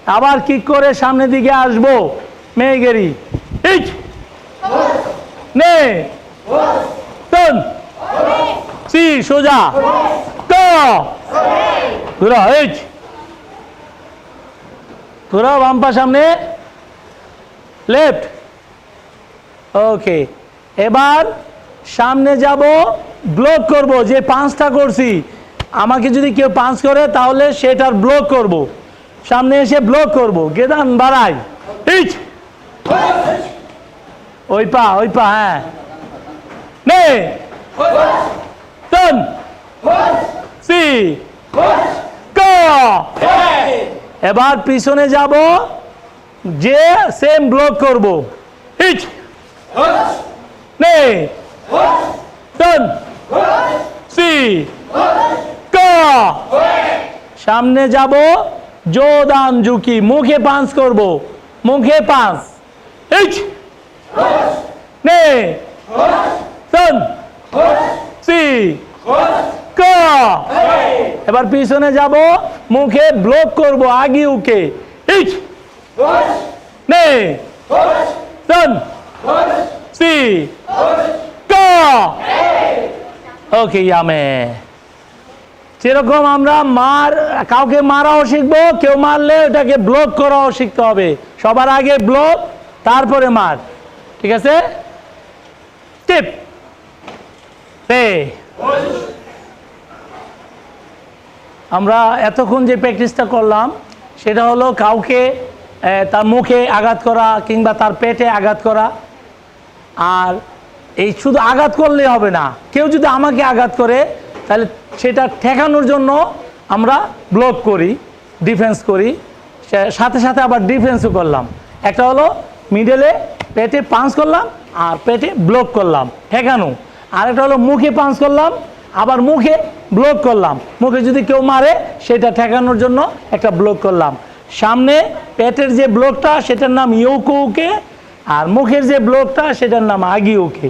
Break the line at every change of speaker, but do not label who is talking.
আবার কিক করে সামনের দিকে আসবো মেঘেরি ইচ নে তন সি সোজা ক ঘুরা ইচ ঘুরা বাম পা সামনে লেফট ওকে এবার সামনে যাব ব্লক করব যে পাঁচটা করছি আমাকে যদি কেউ পাঁচ করে তাহলে সেটার ব্লক করব সামনে এসে ব্লক করব গেদান বাড়াই ইচ ওই পা হ্যাঁ নে তন সি ক এবার পিছনে যাব যে সেম ব্লক করব ইচ নে তন সি ক সামনে যাব জোদান ঝুঁকি মুখে পাঁচ করব মুখে পাঁচ ইচ নে তন সি ক এবার পিছনে যাব মুখে ব্লক করব আগে উকে ইচ নে তন সি ক ওকে ইয়ামে যেরকম আমরা কাউকে মারাও শিখবো কেউ মারলে ওটাকে ব্লক করাও শিখতে হবে সবার আগে ব্লক তারপরে মার ঠিক আছে টিপ পে আমরা এতক্ষণ যে প্র্যাকটিসটা করলাম সেটা হলো কাউকে তার মুখে আঘাত করা কিংবা তার পেটে আঘাত করা আর এই শুধু আঘাত করলে হবে না কেউ যদি আমাকে আঘাত করে তাহলে সেটা ঠেকানোর জন্য আমরা ব্লক করি ডিফেন্স করি সাথে সাথে আবার ডিফেন্সও করলাম একটা হলো মিডলে পেটে পাঞ্চ করলাম আর পেটে ব্লক করলাম ঠেকানো আর একটা হলো মুখে পাঞ্চ করলাম আবার মুখে ব্লক করলাম মুখে যদি কেউ মারে সেটা ঠেকানোর জন্য একটা ব্লক করলাম সামনে পেটের যে ব্লকটা সেটার নাম ইউকুকে আর মুখের যে ব্লকটা সেটার নাম আগিউকে